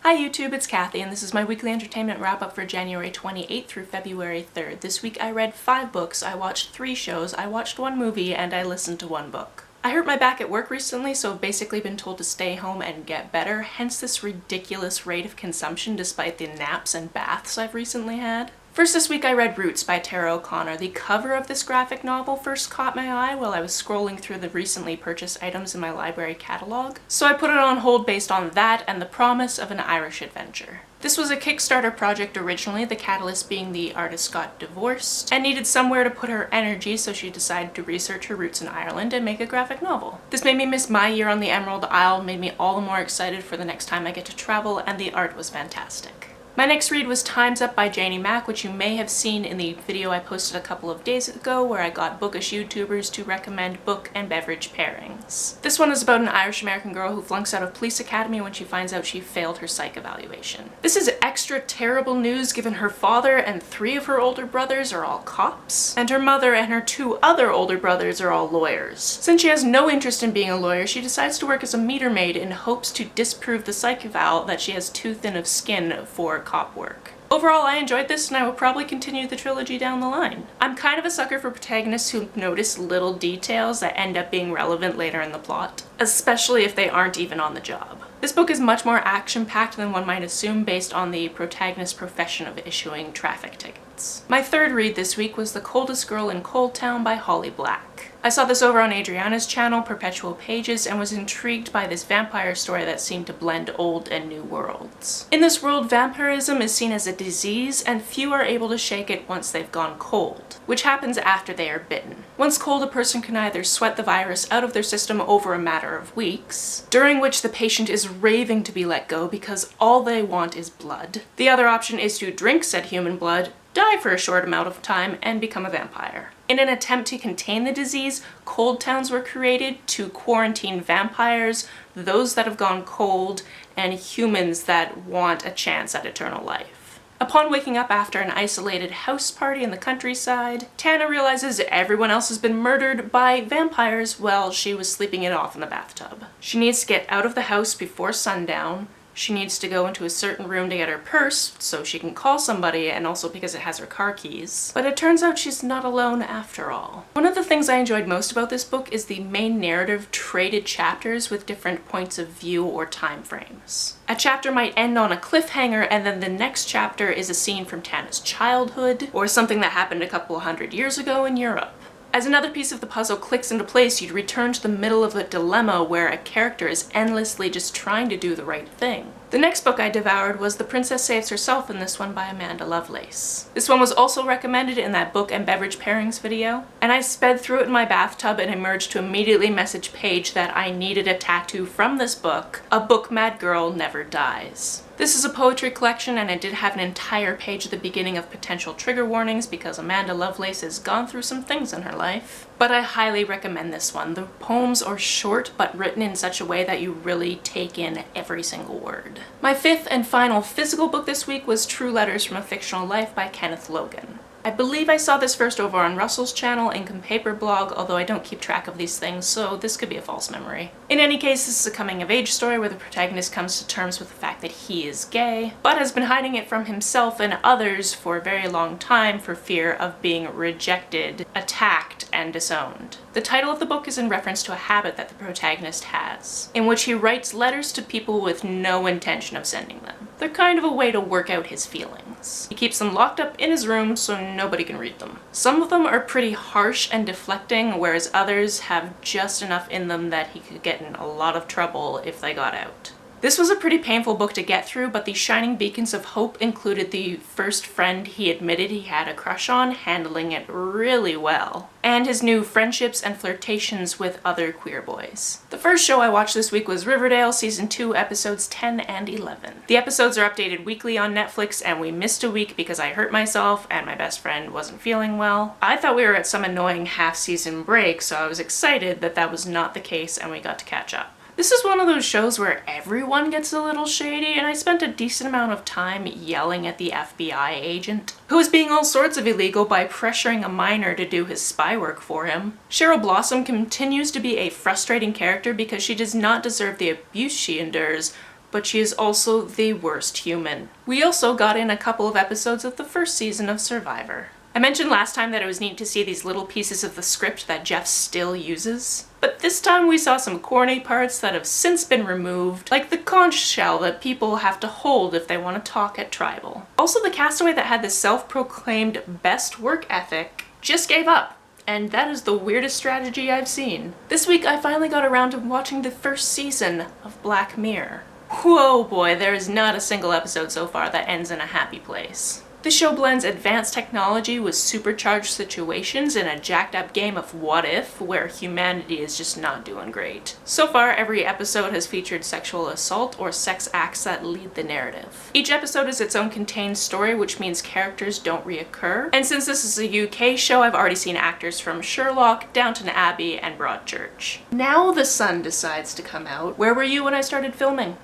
Hi YouTube, it's Kathy, and this is my weekly entertainment wrap-up for January 28th through February 3rd. This week I read 5 books, I watched 3 shows, I watched 1 movie, and I listened to 1 book. I hurt my back at work recently, so I've basically been told to stay home and get better, hence this ridiculous rate of consumption despite the naps and baths I've recently had. First this week I read Roots by Tara O'Connor. The cover of this graphic novel first caught my eye while I was scrolling through the recently purchased items in my library catalog, so I put it on hold based on that and the promise of an Irish adventure. This was a Kickstarter project originally, the catalyst being the artist got divorced and needed somewhere to put her energy, so she decided to research her roots in Ireland and make a graphic novel. This made me miss my year on the Emerald Isle, made me all the more excited for the next time I get to travel, and the art was fantastic. My next read was Time's Up by Janie Mack, which you may have seen in the video I posted a couple of days ago where I got bookish YouTubers to recommend book and beverage pairings. This one is about an Irish-American girl who flunks out of police academy when she finds out she failed her psych evaluation. This is extra terrible news given her father and 3 of her older brothers are all cops, and her mother and her 2 other older brothers are all lawyers. Since she has no interest in being a lawyer, she decides to work as a meter maid in hopes to disprove the psych eval that she has too thin of skin for cop work. Overall, I enjoyed this and I will probably continue the trilogy down the line. I'm kind of a sucker for protagonists who notice little details that end up being relevant later in the plot, especially if they aren't even on the job. This book is much more action-packed than one might assume based on the protagonist's profession of issuing traffic tickets. My third read this week was The Coldest Girl in Cold Town by Holly Black. I saw this over on Adriana's channel, Perpetual Pages, and was intrigued by this vampire story that seemed to blend old and new worlds. In this world, vampirism is seen as a disease, and few are able to shake it once they've gone cold, which happens after they are bitten. Once cold, a person can either sweat the virus out of their system over a matter of weeks, during which the patient is raving to be let go because all they want is blood. The other option is to drink said human blood, die for a short amount of time, and become a vampire. In an attempt to contain the disease, cold towns were created to quarantine vampires, those that have gone cold, and humans that want a chance at eternal life. Upon waking up after an isolated house party in the countryside, Tana realizes everyone else has been murdered by vampires while she was sleeping it off in the bathtub. She needs to get out of the house before sundown. She needs to go into a certain room to get her purse so she can call somebody, and also because it has her car keys. But it turns out she's not alone after all. One of the things I enjoyed most about this book is the main narrative traded chapters with different points of view or time frames. A chapter might end on a cliffhanger and then the next chapter is a scene from Tana's childhood or something that happened a couple 100 years ago in Europe. As another piece of the puzzle clicks into place, you'd return to the middle of a dilemma where a character is endlessly just trying to do the right thing. The next book I devoured was The Princess Saves Herself in This One by Amanda Lovelace. This one was also recommended in that book and beverage pairings video, and I sped through it in my bathtub and emerged to immediately message Paige that I needed a tattoo from this book, "A book mad girl never dies." This is a poetry collection and it did have an entire page at the beginning of potential trigger warnings because Amanda Lovelace has gone through some things in her life. But I highly recommend this one. The poems are short but written in such a way that you really take in every single word. My 5th and final physical book this week was True Letters from a Fictional Life by Kenneth Logan. I believe I saw this first over on Russell's channel, Income Paper blog, although I don't keep track of these things, so this could be a false memory. In any case, this is a coming-of-age story where the protagonist comes to terms with the fact that he is gay, but has been hiding it from himself and others for a very long time for fear of being rejected, attacked, and disowned. The title of the book is in reference to a habit that the protagonist has, in which he writes letters to people with no intention of sending them. They're kind of a way to work out his feelings. He keeps them locked up in his room so nobody can read them. Some of them are pretty harsh and deflecting, whereas others have just enough in them that he could get in a lot of trouble if they got out. This was a pretty painful book to get through, but the shining beacons of hope included the first friend he admitted he had a crush on, handling it really well, and his new friendships and flirtations with other queer boys. The first show I watched this week was Riverdale Season 2, episodes 10 and 11. The episodes are updated weekly on Netflix, and we missed a week because I hurt myself and my best friend wasn't feeling well. I thought we were at some annoying half-season break, so I was excited that that was not the case and we got to catch up. This is one of those shows where everyone gets a little shady, and I spent a decent amount of time yelling at the FBI agent, who is being all sorts of illegal by pressuring a minor to do his spy work for him. Cheryl Blossom continues to be a frustrating character because she does not deserve the abuse she endures, but she is also the worst human. We also got in a couple of episodes of the first season of Survivor. I mentioned last time that it was neat to see these little pieces of the script that Jeff still uses, but this time we saw some corny parts that have since been removed, like the conch shell that people have to hold if they want to talk at Tribal. Also, the castaway that had the self-proclaimed best work ethic just gave up, and that is the weirdest strategy I've seen. This week I finally got around to watching the first season of Black Mirror. Whoa boy, there is not a single episode so far that ends in a happy place. The show blends advanced technology with supercharged situations in a jacked up game of what if, where humanity is just not doing great. So far, every episode has featured sexual assault or sex acts that lead the narrative. Each episode is its own contained story, which means characters don't reoccur. And since this is a UK show, I've already seen actors from Sherlock, Downton Abbey, and Broadchurch. Now the sun decides to come out. Where were you when I started filming?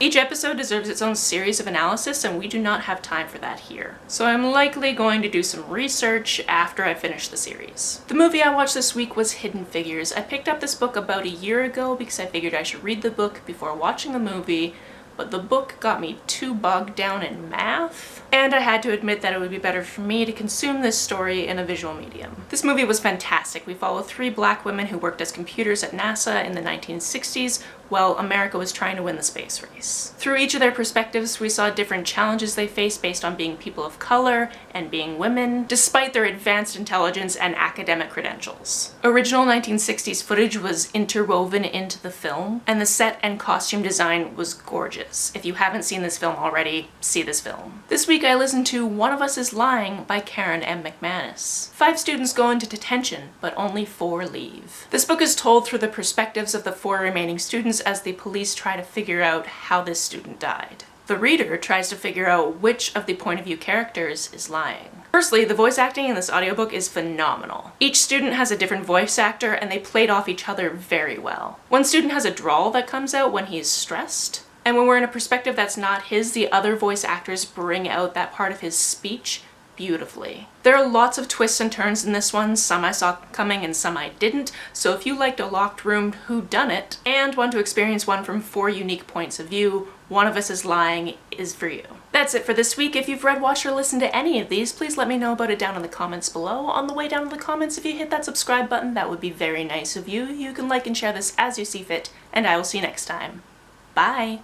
Each episode deserves its own series of analysis, and we do not have time for that here. So I'm likely going to do some research after I finish the series. The movie I watched this week was Hidden Figures. I picked up this book about a year ago because I figured I should read the book before watching the movie, but the book got me too bogged down in math, and I had to admit that it would be better for me to consume this story in a visual medium. This movie was fantastic. We follow 3 black women who worked as computers at NASA in the 1960s while America was trying to win the space race. Through each of their perspectives, we saw different challenges they faced based on being people of color and being women, despite their advanced intelligence and academic credentials. Original 1960s footage was interwoven into the film, and the set and costume design was gorgeous. If you haven't seen this film already, see this film. This week I listened to One of Us is Lying by Karen M. McManus. 5 students go into detention, but only 4 leave. This book is told through the perspectives of the 4 remaining students as the police try to figure out how this student died. The reader tries to figure out which of the point of view characters is lying. Firstly, the voice acting in this audiobook is phenomenal. Each student has a different voice actor and they played off each other very well. One student has a drawl that comes out when he's stressed, and when we're in a perspective that's not his, the other voice actors bring out that part of his speech beautifully. There are lots of twists and turns in this one, some I saw coming and some I didn't, so if you liked a locked room whodunit and want to experience one from 4 unique points of view, One of Us is Lying is for you. That's it for this week. If you've read, watched, or listened to any of these, please let me know about it down in the comments below. On the way down in the comments, if you hit that subscribe button, that would be very nice of you. You can like and share this as you see fit, and I will see you next time. Bye!